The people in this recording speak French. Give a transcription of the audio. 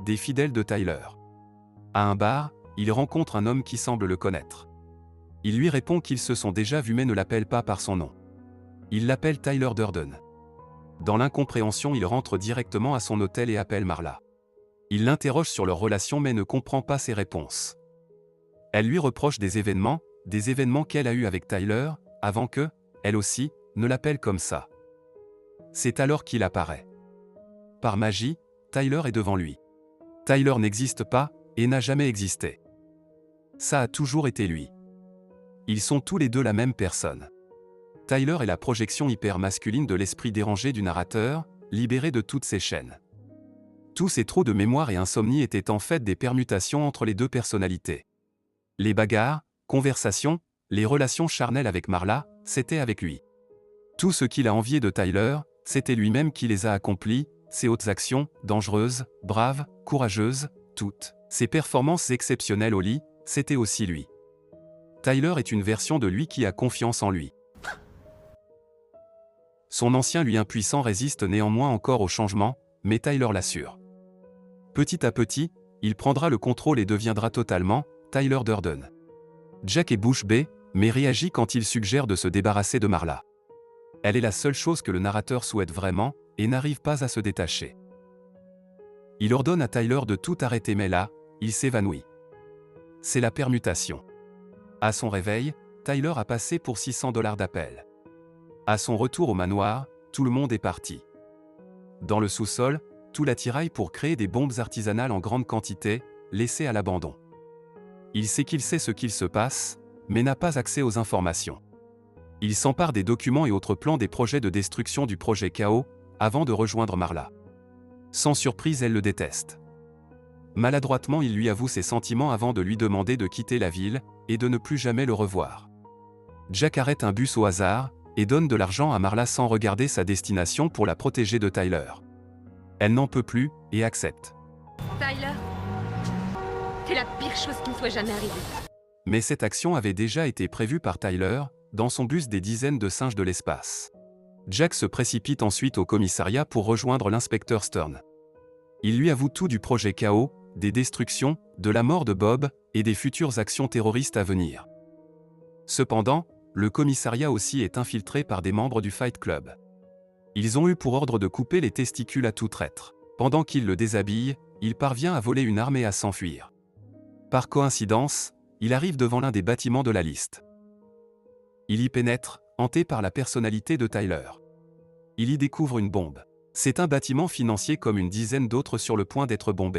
des fidèles de Tyler. À un bar, il rencontre un homme qui semble le connaître. Il lui répond qu'ils se sont déjà vus mais ne l'appelle pas par son nom. Il l'appelle Tyler Durden. Dans l'incompréhension, il rentre directement à son hôtel et appelle Marla. Il l'interroge sur leur relation mais ne comprend pas ses réponses. Elle lui reproche des événements qu'elle a eus avec Tyler, avant que, elle aussi, ne l'appelle comme ça. C'est alors qu'il apparaît. Par magie, Tyler est devant lui. Tyler n'existe pas, et n'a jamais existé. Ça a toujours été lui. Ils sont tous les deux la même personne. Tyler est la projection hyper masculine de l'esprit dérangé du narrateur, libéré de toutes ses chaînes. Tous ces trous de mémoire et insomnie étaient en fait des permutations entre les deux personnalités. Les bagarres, conversations, les relations charnelles avec Marla, c'était avec lui. Tout ce qu'il a envié de Tyler, c'était lui-même qui les a accomplis, ses hautes actions, dangereuses, braves, courageuses, toutes. Ses performances exceptionnelles au lit, c'était aussi lui. Tyler est une version de lui qui a confiance en lui. Son ancien lui impuissant résiste néanmoins encore au changement, mais Tyler l'assure. Petit à petit, il prendra le contrôle et deviendra totalement Tyler Durden. Jack est bouche bée, mais réagit quand il suggère de se débarrasser de Marla. Elle est la seule chose que le narrateur souhaite vraiment, et n'arrive pas à se détacher. Il ordonne à Tyler de tout arrêter mais là, il s'évanouit. C'est la permutation. À son réveil, Tyler a passé pour $600 d'appel. À son retour au manoir, tout le monde est parti. Dans le sous-sol, tout l'attiraille pour créer des bombes artisanales en grande quantité, laissées à l'abandon. Il sait ce qu'il se passe, mais n'a pas accès aux informations. Il s'empare des documents et autres plans des projets de destruction du projet Chaos, avant de rejoindre Marla. Sans surprise, elle le déteste. Maladroitement, il lui avoue ses sentiments avant de lui demander de quitter la ville, et de ne plus jamais le revoir. Jack arrête un bus au hasard, et donne de l'argent à Marla sans regarder sa destination pour la protéger de Tyler. Elle n'en peut plus, et accepte. Tyler, c'est la pire chose qui me soit jamais arrivée. Mais cette action avait déjà été prévue par Tyler, dans son bus des dizaines de singes de l'espace. Jack se précipite ensuite au commissariat pour rejoindre l'inspecteur Stern. Il lui avoue tout du projet Chaos, des destructions, de la mort de Bob, et des futures actions terroristes à venir. Cependant, le commissariat aussi est infiltré par des membres du Fight Club. Ils ont eu pour ordre de couper les testicules à tout traître. Pendant qu'il le déshabille, il parvient à voler une arme et à s'enfuir. Par coïncidence, il arrive devant l'un des bâtiments de la liste. Il y pénètre, hanté par la personnalité de Tyler. Il y découvre une bombe. C'est un bâtiment financier comme une dizaine d'autres sur le point d'être bombé.